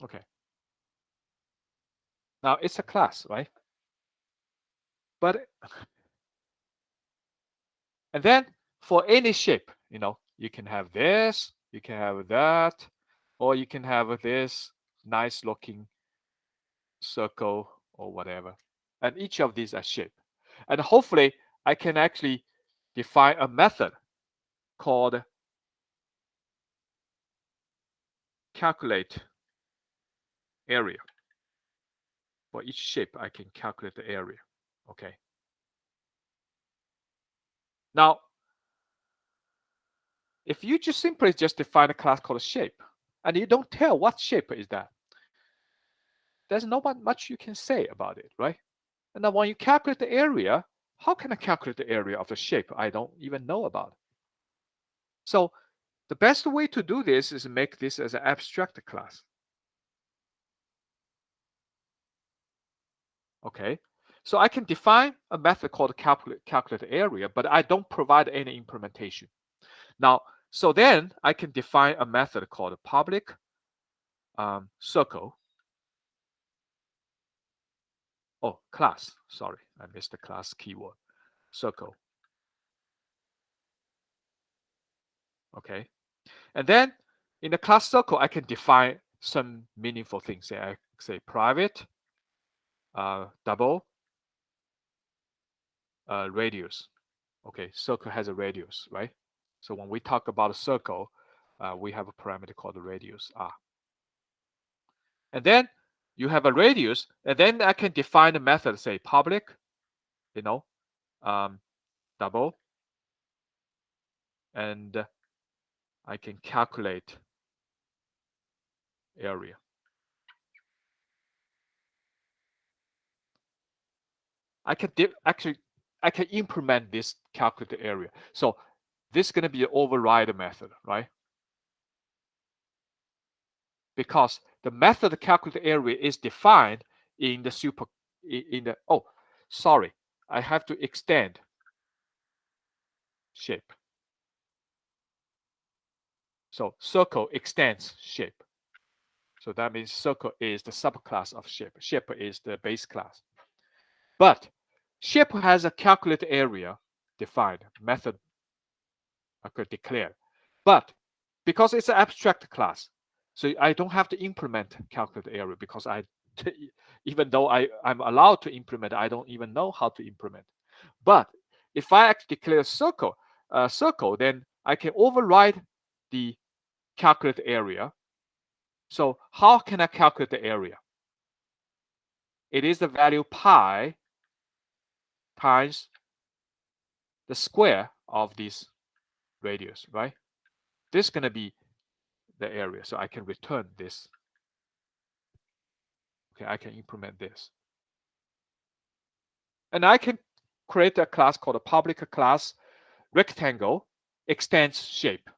Okay. Now it's a class, right? But and then for any shape, you can have this, you can have that, or you can have this nice looking circle or whatever. And each of these are shape. And hopefully I can actually define a method called calculate area. For each shape, I can calculate the area. Okay. Now, if you just simply just define a class called shape, and you don't tell what shape is that, there's not much you can say about it, right? And then when you calculate the area, how can I calculate the area of the shape I don't even know about? So the best way to do this is make this as an abstract class. Okay, so I can define a method called calculate area, but I don't provide any implementation. Now, so then I can define a method called public circle. Oh, class. Sorry, I missed the class keyword. Circle. Okay, and then in the class circle, I can define some meaningful things. I say private, double, radius. Okay, circle has a radius, right? So when we talk about a circle, we have a parameter called the radius r. And then you have a radius, and then I can define a method, say public, double, and I can calculate area. I can actually I can implement this calculate area. So this is going to be an override method, right? Because the method to calculate area is defined in the oh, sorry, I have to extend shape. So circle extends shape. So that means circle is the subclass of shape. Shape is the base class. But shape has a calculate area defined, method declared. But because it's an abstract class, so I don't have to implement calculate area because even though I'm allowed to implement, I don't even know how to implement. But if I actually declare circle, then I can override the calculate area. So how can I calculate the area? It is the value pi times the square of this radius, right? This is going to be the area. So I can return this. Okay, I can implement this. And I can create a class called a public class rectangle extends shape.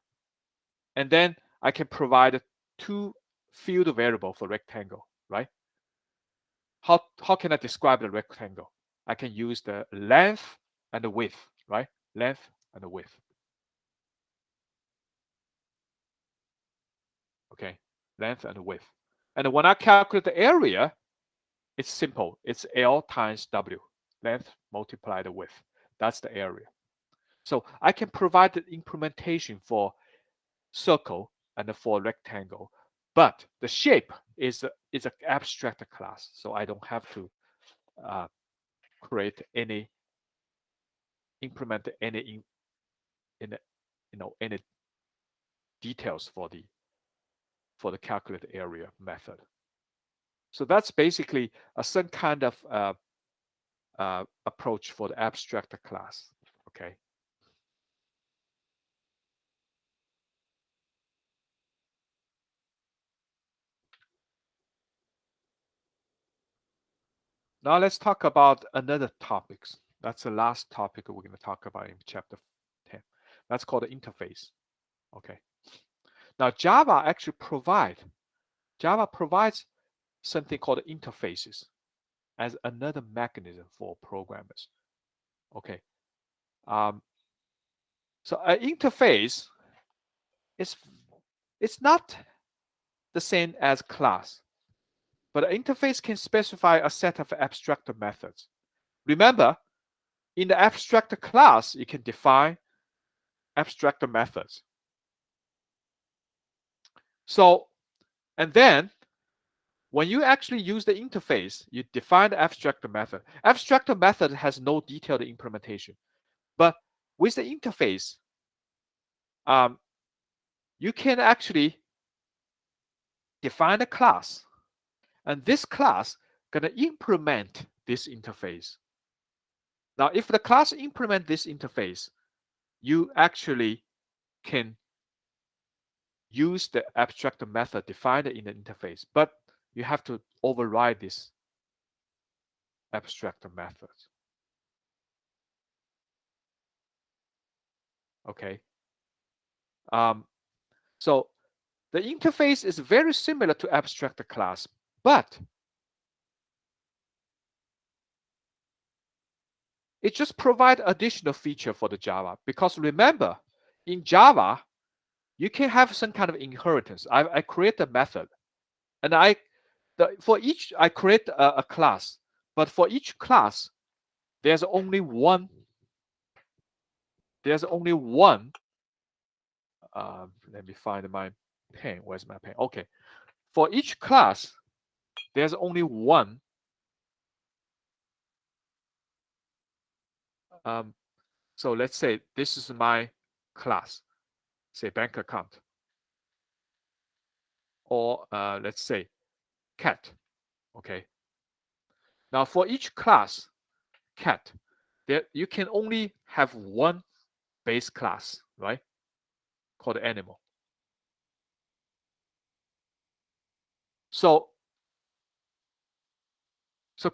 And then I can provide two field variable for rectangle, right? How can I describe the rectangle? I can use the length and the width, right? Length and the width. Okay, length and width. And when I calculate the area, it's simple. It's L times W, length multiplied the width. That's the area. So I can provide the implementation for circle and for rectangle, but the shape is an abstract class, so I don't have to create implement any any details for the calculate area method. So that's basically some kind of approach for the abstract class. Okay. Now let's talk about another topics. That's the last topic we're going to talk about in chapter 10. That's called the interface. Okay. Now Java actually provides something called interfaces as another mechanism for programmers. Okay. So an interface is it's not the same as class, but an interface can specify a set of abstract methods. Remember, in the abstract class, you can define abstract methods. So, and then when you actually use the interface, you define the abstract method. Abstract method has no detailed implementation, but with the interface, you can actually define a class, and this class gonna implement this interface. Now, if the class implement this interface, you actually can use the abstract method defined in the interface, but you have to override this abstract method. Okay. So the interface is very similar to abstract class, but it just provides additional feature for the Java. Because remember, in Java, you can have some kind of inheritance. I create a method, and for each I create a class, but for each class, there's only one. Let me find my pen. Where's my pen? Okay. For each class, there's only one. So let's say this is my class, say bank account, or let's say cat. Okay. Now for each class, cat, there you can only have one base class, right? Called animal. So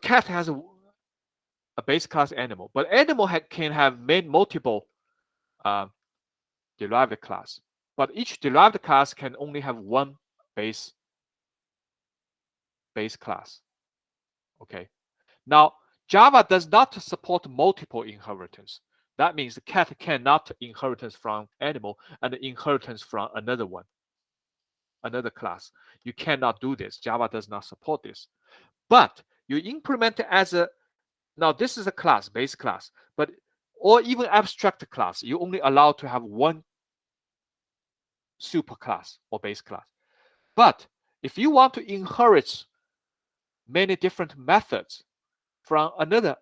cat has a base class animal, but animal can have multiple derived class, but each derived class can only have one base class. Okay. Now Java does not support multiple inheritance. That means the cat cannot inheritance from animal and inheritance from another one, another class. You cannot do this. Java does not support this. But you implement it as a, now this is a class, base class, but or even abstract class, you only allow to have one superclass or base class. But if you want to inherit many different methods from another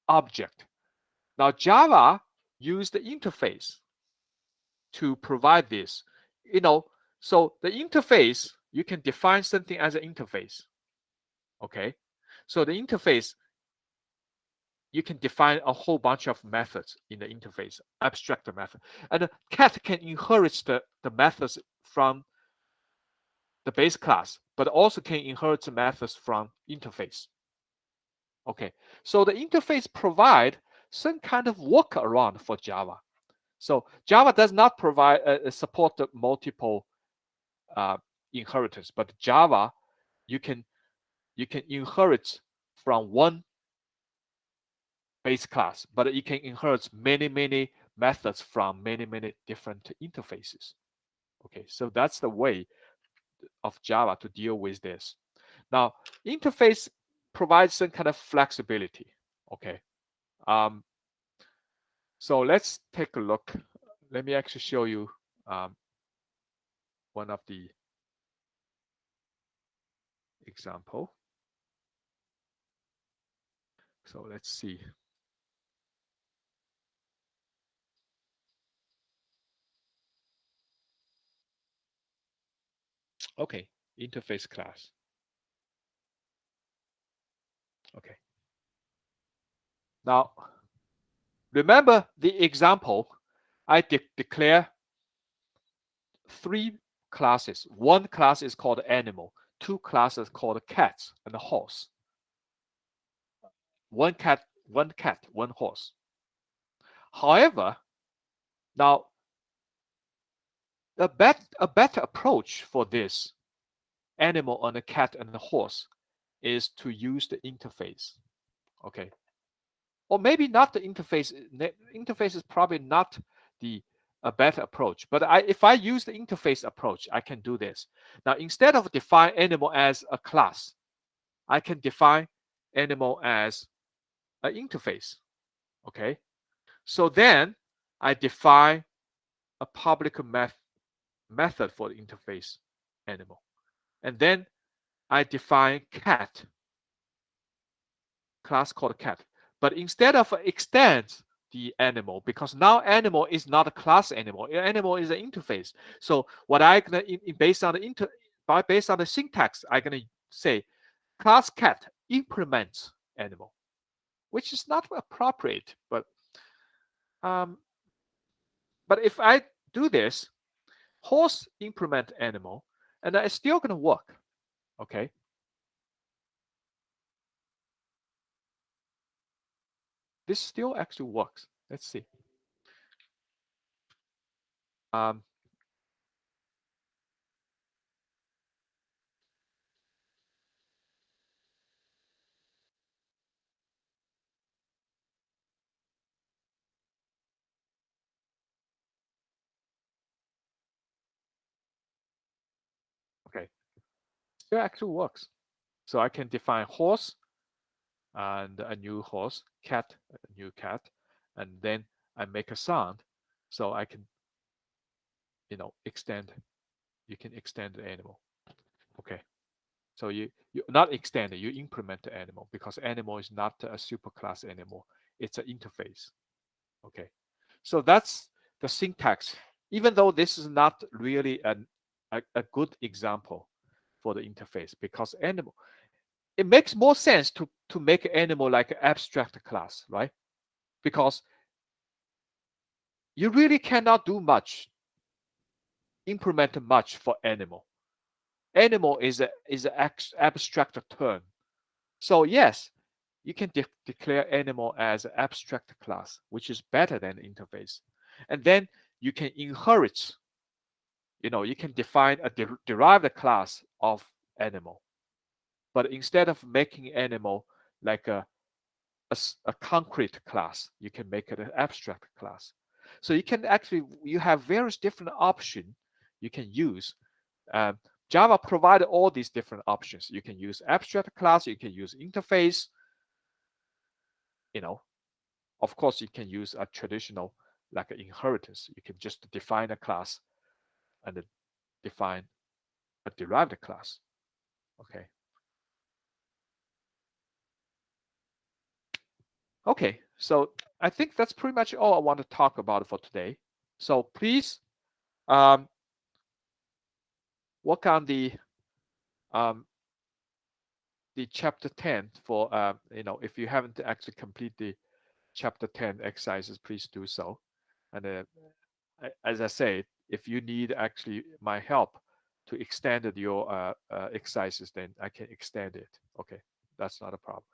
object, now Java used the interface to provide this. So the interface, you can define something as an interface. Okay. So the interface, you can define a whole bunch of methods in the interface, abstract method. And the cat can inherit the methods from the base class, but also can inherit the methods from interface. Okay, so the interface provide some kind of workaround for Java. So Java does not provide support the multiple inheritance, but Java, you can inherit from one base class, but you can inherit many methods from many different interfaces. Okay, so that's the way of Java to deal with this. Now, interface provides some kind of flexibility. Okay, so let's take a look. Let me actually show you one of the example. So let's see. Okay, interface class. Okay. Now, remember the example, I declare three classes. One class is called animal, two classes called cats and horse. one cat, one horse. However, now a better approach for this animal and a cat and a horse is to use the interface. Okay. Or maybe not the interface. The interface is probably not a better approach. But if I use the interface approach, I can do this. Now, instead of define animal as a class, I can define animal as an interface. Okay. So then I define a public method for the interface animal. And then I define cat, class called cat. But instead of extend the animal, because now animal is not a class anymore. Animal is an interface. So what I gonna based on the syntax, I'm gonna say class cat implements animal, which is not appropriate. But if I do this, horse implement animal, and it's still gonna work. Okay. This still actually works. Let's see. Okay, still actually works. So I can define horse and a new horse, cat, a new cat, and then I make a sound. So I can, extend. You can extend the animal. Okay. So you not extend it, you implement the animal because animal is not a superclass anymore. It's an interface. Okay. So that's the syntax. Even though this is not really a good example for the interface because animal, it makes more sense to make animal like an abstract class, right? Because you really cannot do much, implement much for animal. Animal is an abstract term. So yes, you can declare animal as an abstract class, which is better than interface. And then you can inherit, you can define a derived class of animal. But instead of making animal like a concrete class, you can make it an abstract class. So you have various different options you can use. Java provided all these different options. You can use abstract class, you can use interface. Of course, you can use a traditional like an inheritance. You can just define a class and define a derived class. Okay. Okay, so I think that's pretty much all I want to talk about for today. So please work on the chapter 10 for if you haven't actually completed the chapter 10 exercises, please do so. And as I said, if you need actually my help to extend your exercises, then I can extend it. Okay, that's not a problem.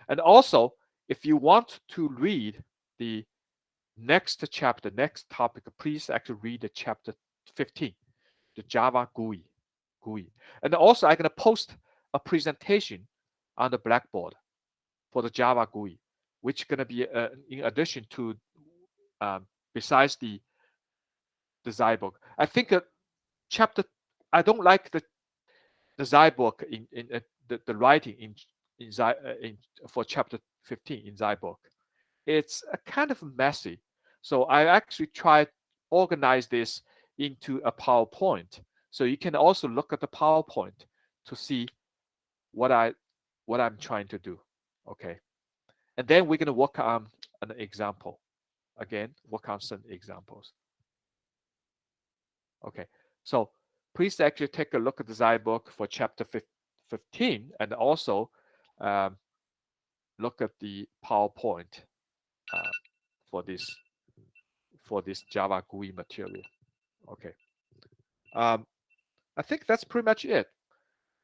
And also, if you want to read the next chapter, next topic, please actually read the chapter 15, the Java GUI. And also, I'm going to post a presentation on the Blackboard for the Java GUI, which is going to be in addition to, besides the Zybook. I think I don't like the Zybook in the writing for chapter 15 in Zybook. It's a kind of messy. So I actually tried organize this into a PowerPoint. So you can also look at the PowerPoint to see what I'm trying to do. Okay. And then we're going to work on an example. Again, work on some examples. Okay. So please actually take a look at the Zybook for chapter 15 and also look at the PowerPoint for this Java GUI material. Okay. I think that's pretty much it.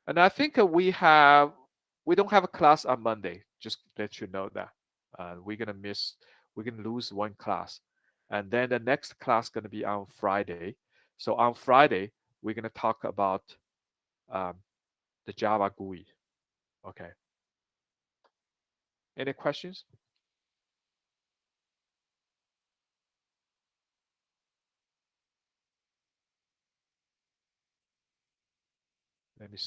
And I think we don't have a class on Monday. Just let you know that. We're gonna lose one class, and then the next class gonna be on Friday. So on Friday we're gonna talk about um, the Java GUI. Okay. Any questions? Let me stop.